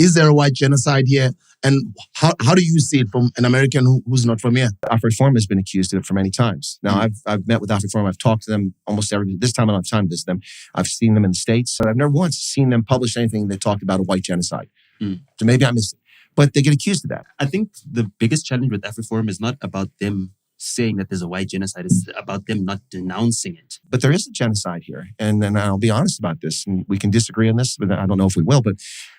Is there a white genocide here? And how do you see it from an American who's not from here? AfriForum has been accused of it for many times. Now, I've met with AfriForum. I've talked to them almost this time I don't have time to visit them. I've seen them in the States, but I've never once seen them publish anything that talked about a white genocide. So maybe I missed it. But they get accused of that. I think the biggest challenge with AfriForum is not about them saying that there's a white genocide. It's about them not denouncing it. But there is a genocide here. And I'll be honest about this. And we can disagree on this, but I don't know if we will. But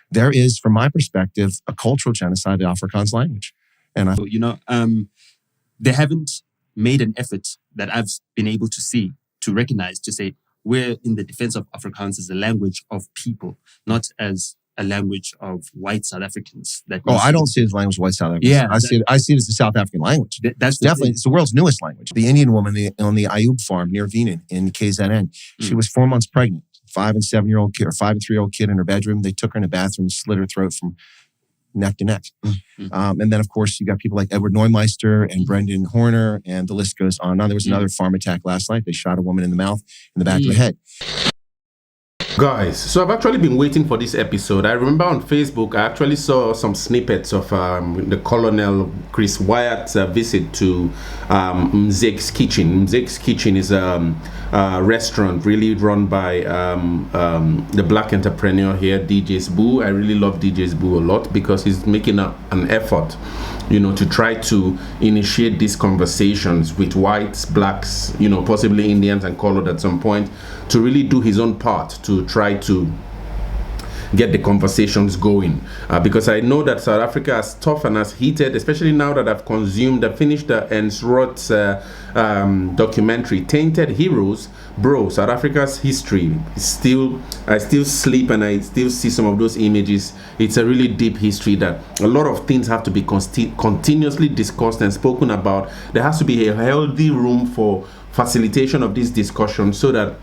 there is, from my perspective, a cultural genocide of Afrikaans language. And they haven't made an effort that I've been able to see, to recognize, to say, we're in the defense of Afrikaans as a language of people, not as a language of white South Africans. I don't see it as language of white South Africans. Yeah, I see it as the South African language. That's it's the world's newest language. The Indian woman on the Ayub farm near Veenen in KZN, she was 4 months pregnant. 5 and 7-year-old kid or 5 and 3-year-old kid in her bedroom. They took her in the bathroom, slit her throat from neck to neck. And then, of course, you got people like Edward Neumeister and Brendan Horner, and the list goes on. Now, there was another farm attack last night. They shot a woman in the mouth, in the back of the head. Guys, so I've actually been waiting for this episode. I remember on Facebook, I actually saw some snippets of the Colonel Chris Wyatt's visit to Mzek's Kitchen. Mzek's Kitchen is a restaurant really run by the black entrepreneur here, DJ's Boo. I really love DJ's Boo a lot because he's making an effort, to try to initiate these conversations with whites, blacks, possibly Indians and colored at some point, to really do his own part to try to get the conversations going. Because I know that South Africa is tough and as heated, especially now that I've finished the Ernst Roth's documentary, Tainted Heroes. Bro, South Africa's history is I still sleep and I still see some of those images. It's a really deep history that a lot of things have to be continuously discussed and spoken about. There has to be a healthy room for facilitation of these discussions so that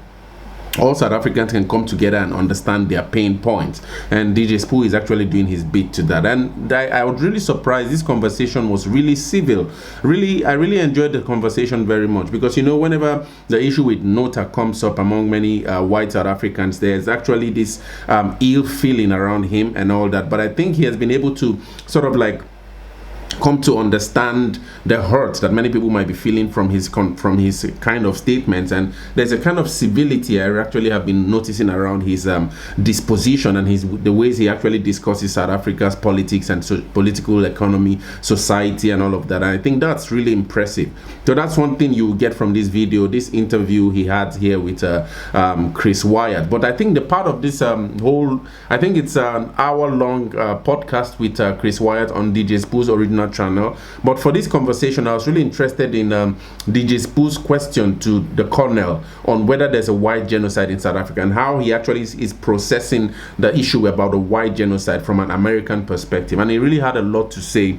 all South Africans can come together and understand their pain points. And DJ Spoo is actually doing his bit to that. And I was really surprised. This conversation was really civil. I really enjoyed the conversation very much because, whenever the issue with Nota comes up among many white South Africans, there's actually this ill feeling around him and all that. But I think he has been able to sort of come to understand the hurt that many people might be feeling from his kind of statements, and there's a kind of civility I actually have been noticing around his disposition and the ways he actually discusses South Africa's politics and political economy, society, and all of that. And I think that's really impressive. So that's one thing you get from this video, this interview he had here with Chris Wyatt. But I think the part of this I think it's an hour-long podcast with Chris Wyatt on DJ Spoo's original channel. But for this conversation, I was really interested in DJ Spoo's question to the Colonel on whether there's a white genocide in South Africa and how he actually is processing the issue about the white genocide from an American perspective. And he really had a lot to say.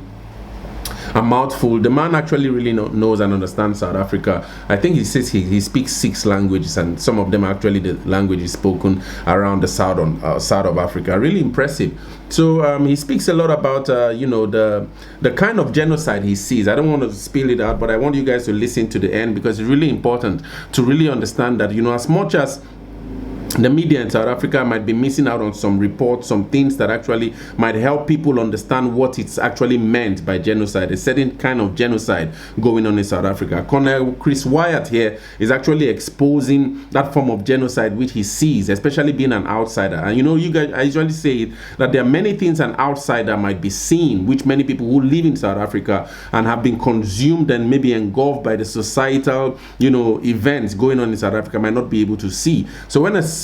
A mouthful. The man actually really knows and understands South Africa. I think he says he speaks 6 languages, and some of them are actually the languages spoken around the south of Africa. Really impressive. So he speaks a lot about the kind of genocide he sees. I don't want to spill it out, but I want you guys to listen to the end because it's really important to really understand that as much as the media in South Africa might be missing out on some reports, some things that actually might help people understand what it's actually meant by genocide, a certain kind of genocide going on in South Africa. Colonel Chris Wyatt here is actually exposing that form of genocide which he sees, especially being an outsider. And you guys, I usually say that there are many things an outsider might be seeing, which many people who live in South Africa and have been consumed and maybe engulfed by the societal, events going on in South Africa might not be able to see. So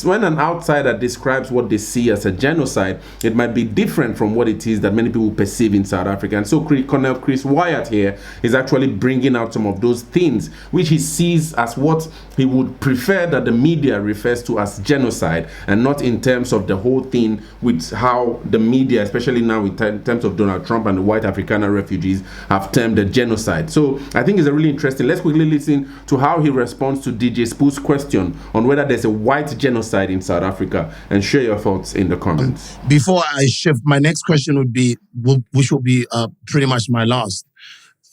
when an outsider describes what they see as a genocide, it might be different from what it is that many people perceive in South Africa. And so Colonel Chris Wyatt here is actually bringing out some of those things which he sees as what he would prefer that the media refers to as genocide, and not in terms of the whole thing with how the media, especially now in terms of Donald Trump and the white Afrikaner refugees, have termed a genocide. So I think it's a really interesting. Let's quickly listen to how he responds to DJ Spoo's question on whether there's a white genocide in South Africa, and share your thoughts in the comments. Before I shift, my next question would be, which will be pretty much my last.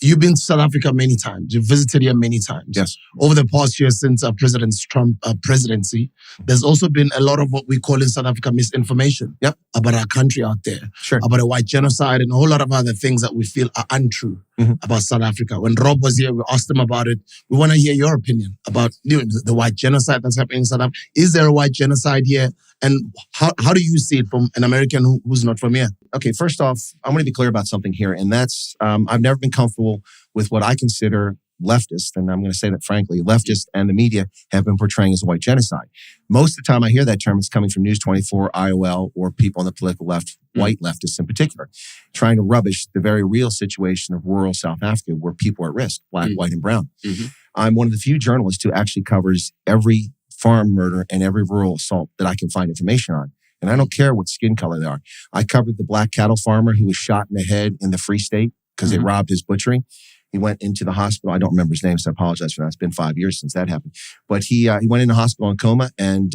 You've been to South Africa many times. You've visited here many times. Yes. Over the past year since President Trump presidency, there's also been a lot of what we call in South Africa misinformation about our country out there, about a white genocide and a whole lot of other things that we feel are untrue about South Africa. When Rob was here, we asked him about it. We want to hear your opinion about the white genocide that's happening in South Africa. Is there a white genocide here? And how do you see it from an American who's not from here? Okay, first off, I want to be clear about something here, and that's I've never been comfortable with what I consider leftist, and I'm going to say that frankly, leftists and the media have been portraying as a white genocide. Most of the time I hear that term, it's coming from News 24, IOL, or people on the political left, white leftists in particular, trying to rubbish the very real situation of rural South Africa where people are at risk, black, white, and brown. I'm one of the few journalists who actually covers every farm murder and every rural assault that I can find information on. And I don't care what skin color they are. I covered the black cattle farmer who was shot in the head in the Free State because they robbed his butchery. He went into the hospital. I don't remember his name, so I apologize for that. It's been 5 years since that happened. But he went in the hospital in coma and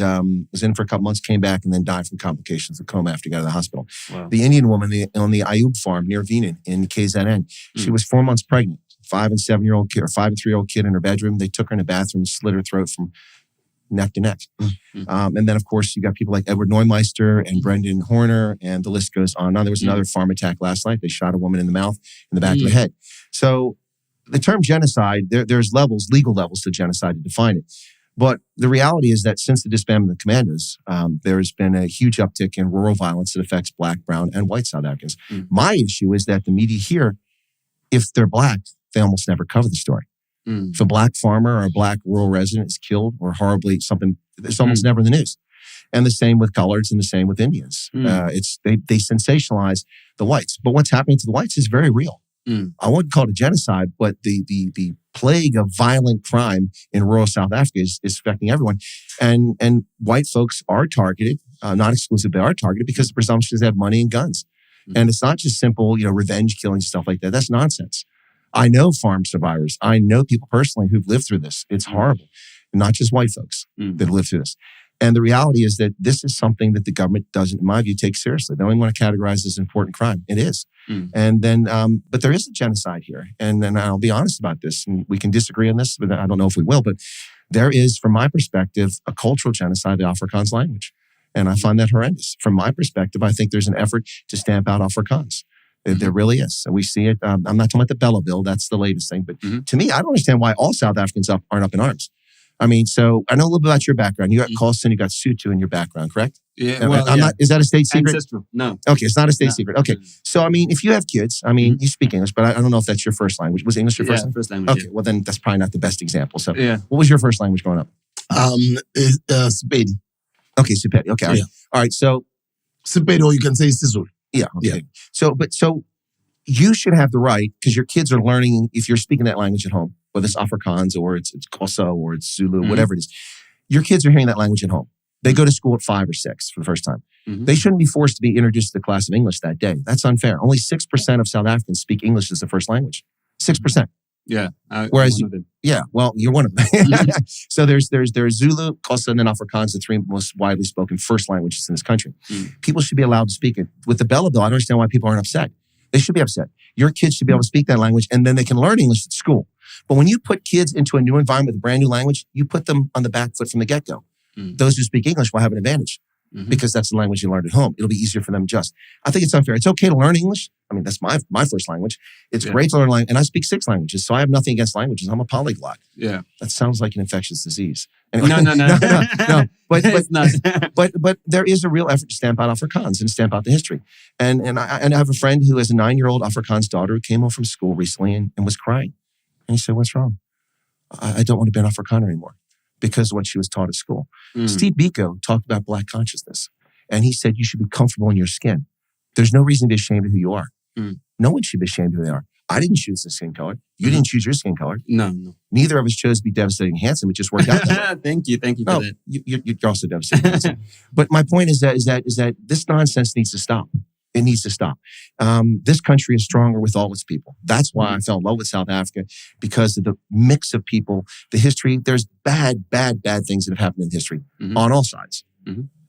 was in for a couple months, came back, and then died from complications of coma after he got out of the hospital. Wow. The Indian woman on the Ayub farm near Wyatt in KZN, she was 4 months pregnant. 5 and 7-year-old kid, or 5 and 3-year-old kid in her bedroom. They took her in the bathroom and slit her throat from neck to neck. And then, of course, you got people like Edward Neumeister and Brendan Horner, and the list goes on. Now, there was another farm attack last night. They shot a woman in the mouth, in the back of the head. So the term genocide, there's levels, legal levels to genocide to define it. But the reality is that since the disbandment of the commandos, there's been a huge uptick in rural violence that affects black, brown, and white South Africans. My issue is that the media here, if they're black, they almost never cover the story. If a black farmer or a black rural resident is killed or horribly something, it's almost never in the news. And the same with coloreds and the same with Indians. They sensationalize the whites. But what's happening to the whites is very real. I wouldn't call it a genocide, but the plague of violent crime in rural South Africa is affecting everyone. And white folks are targeted, not exclusively, they are targeted because the presumption is they have money and guns. And it's not just simple, revenge killing, stuff like that. That's nonsense. I know farm survivors. I know people personally who've lived through this. It's horrible. Not just white folks that have lived through this. And the reality is that this is something that the government doesn't, in my view, take seriously. They only want to categorize as an important crime. It is. And then, but there is a genocide here. And I'll be honest about this. And we can disagree on this, but I don't know if we will. But there is, from my perspective, a cultural genocide of the Afrikaans language. And I find that horrendous. From my perspective, I think there's an effort to stamp out Afrikaans. There really is. And we see it. I'm not talking about the Bella Bill. That's the latest thing. But to me, I don't understand why all South Africans aren't up in arms. I mean, so I know a little bit about your background. You got Colston, you got Sutu in your background, correct? Yeah. Well, not, is that a state secret? Ancestral. No. Okay, it's not a state secret. Okay. So, I mean, if you have kids, I mean, you speak English, but I don't know if that's your first language. Was English your first language? First language. Okay, well, then that's probably not the best example. So, what was your first language growing up? Sepedi. Okay, Sepedi. Okay. All right. So, Sepedi, or you can say Sizulu. Yeah. Okay. So you should have the right, because your kids are learning, if you're speaking that language at home, whether it's Afrikaans or it's Xhosa or it's Zulu, whatever it is, your kids are hearing that language at home. They go to school at 5 or 6 for the first time. They shouldn't be forced to be introduced to the class of English that day. That's unfair. Only 6% of South Africans speak English as the first language. 6%. Yeah. Whereas, well, you're one of them. So there's Zulu, Xhosa, and then Afrikaans, the 3 most widely spoken first languages in this country. People should be allowed to speak it. With the Bella Bill, I don't understand why people aren't upset. They should be upset. Your kids should be able to speak that language, and then they can learn English at school. But when you put kids into a new environment with a brand new language, you put them on the back foot from the get-go. Those who speak English will have an advantage because that's the language you learned at home. It'll be easier for them to adjust. I think it's unfair. It's okay to learn English. I mean, that's my first language. It's great to learn language. And I speak 6 languages, so I have nothing against languages. I'm a polyglot. Yeah. That sounds like an infectious disease. Anyway, No. But It's not. but there is a real effort to stamp out Afrikaans and stamp out the history. And I have a friend who has a 9-year-old Afrikaans daughter who came home from school recently and was crying. And he said, "What's wrong?" I don't want to be an Afrikaner anymore because of what she was taught at school. Steve Biko talked about Black consciousness. And he said, you should be comfortable in your skin. There's no reason to be ashamed of who you are. No one should be ashamed of who they are. I didn't choose the skin color. You didn't choose your skin color. No. Neither of us chose to be devastating handsome. It just worked out that way. Thank you for that. You're also devastating handsome. But my point is that this nonsense needs to stop. It needs to stop. This country is stronger with all its people. That's why I fell in love with South Africa, because of the mix of people, the history. There's bad things that have happened in history on all sides.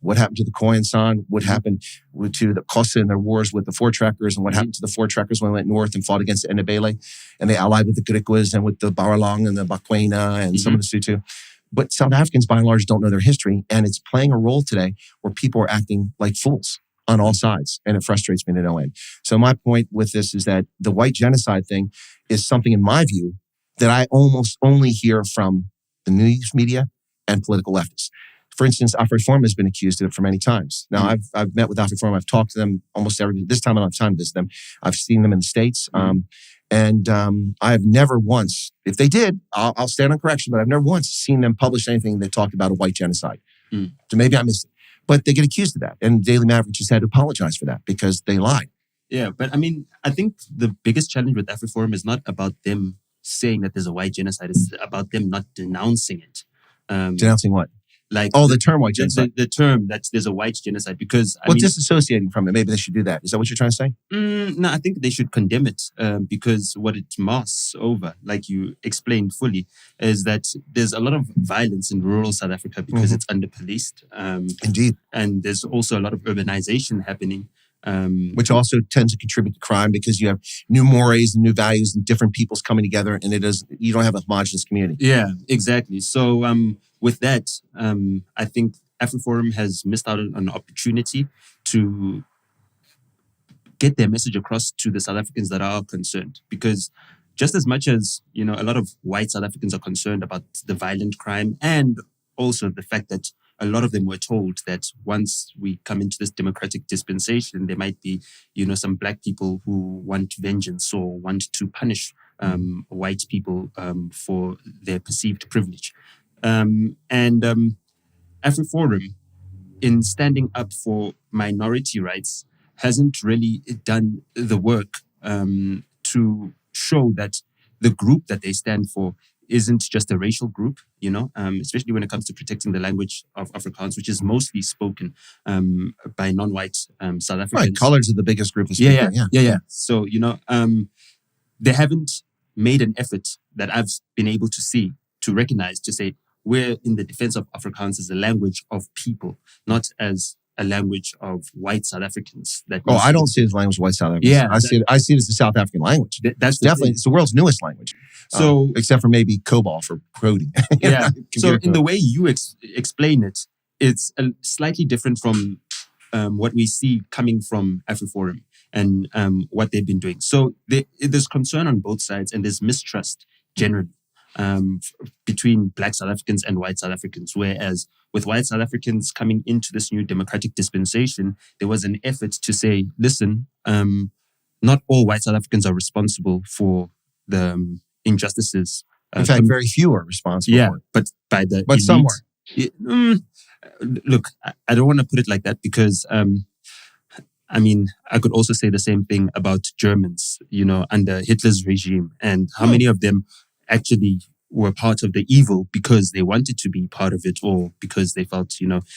What happened to the Khoisan? What happened to the Xhosa in their wars with the Voortrekkers? And what happened to the Voortrekkers when they went north and fought against the Ndebele? And they allied with the Griquas and with the Baralong and the Bakwena and some of the Sotho. But South Africans, by and large, don't know their history. And it's playing a role today where people are acting like fools on all sides. And it frustrates me to no end. So my point with this is that the white genocide thing is something, in my view, that I almost only hear from the news media and political leftists. For instance, AfriForum has been accused of it for many times. Now, I've met with AfriForum. I've talked to them almost every. This time I don't have time to visit them. I've seen them in the States. I've never once, if they did, I'll stand on correction, but I've never once seen them publish anything that talked about a white genocide. So maybe I missed it. But they get accused of that. And Daily Maverick just had to apologize for that because they lied. Yeah, but I mean, I think the biggest challenge with AfriForum is not about them saying that there's a white genocide. It's about them not denouncing it. Denouncing what? Like the term white genocide. The term that there's a white genocide, because disassociating from it. Maybe they should do that. Is that what you're trying to say? No, I think they should condemn it because what it masks over, like you explained fully, is that there's a lot of violence in rural South Africa because it's under-policed. Indeed. And there's also a lot of urbanization happening. Which also tends to contribute to crime because you have new mores and new values and different peoples coming together, and you don't have a homogenous community. Yeah, exactly. So with that, I think AfriForum has missed out on an opportunity to get their message across to the South Africans that are concerned. Because just as much as, a lot of white South Africans are concerned about the violent crime, and also the fact that a lot of them were told that once we come into this democratic dispensation, there might be, some black people who want vengeance or want to punish white people for their perceived privilege. AfriForum, in standing up for minority rights, hasn't really done the work to show that the group that they stand for isn't just a racial group, especially when it comes to protecting the language of Afrikaans, which is mostly spoken by non-white South Africans. Right, colors are the biggest group of speakers. Yeah. So, they haven't made an effort that I've been able to see, to recognize, to say, we're in the defense of Afrikaans as a language of people, not as a language of white South Africans. I don't see it as a language of white South Africans. Yeah, I see it as a South African language. That's definitely it's the world's newest language. So, except for maybe COBOL for coding. Yeah. So in the way you explain it, it's slightly different from what we see coming from AfriForum and what they've been doing. So there's concern on both sides, and there's mistrust generally between black South Africans and white South Africans. Whereas with white South Africans coming into this new democratic dispensation, there was an effort to say, listen, not all white South Africans are responsible for the injustices. In fact, very few are responsible for it. But by the elite, some were. Look, I don't want to put it like that because, I could also say the same thing about Germans, under Hitler's regime, and how many of them actually were part of the evil because they wanted to be part of it, or because they felt,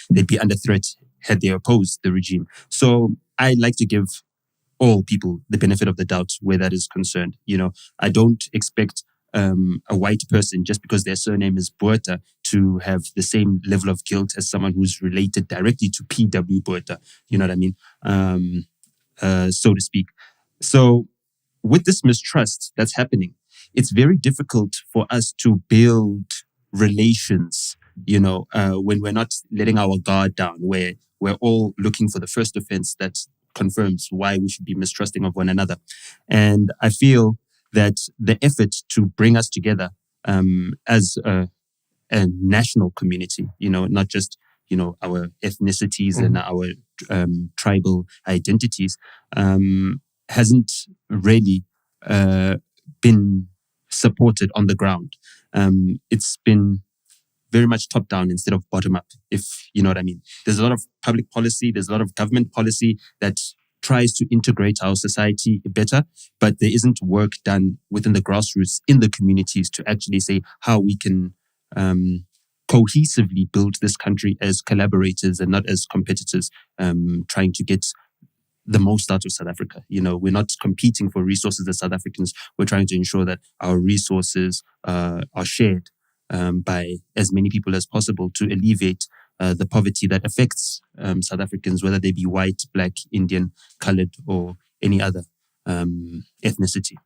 they'd be under threat had they opposed the regime. So I like to give all people the benefit of the doubt where that is concerned. I don't expect a white person, just because their surname is Botha, to have the same level of guilt as someone who's related directly to P.W. Botha. You know what I mean? So to speak. So with this mistrust that's happening, it's very difficult for us to build relations, when we're not letting our guard down, where we're all looking for the first offense that confirms why we should be mistrusting of one another. And I feel that the effort to bring us together as a national community, not just, our ethnicities and our tribal identities, hasn't really been supported on the ground. It's been very much top down instead of bottom up, if you know what I mean. There's a lot of public policy, there's a lot of government policy that tries to integrate our society better, but there isn't work done within the grassroots in the communities to actually say how we can cohesively build this country as collaborators and not as competitors, trying to get the most out of South Africa. We're not competing for resources as South Africans. We're trying to ensure that our resources are shared by as many people as possible to alleviate the poverty that affects South Africans, whether they be white, black, Indian, colored, or any other ethnicity.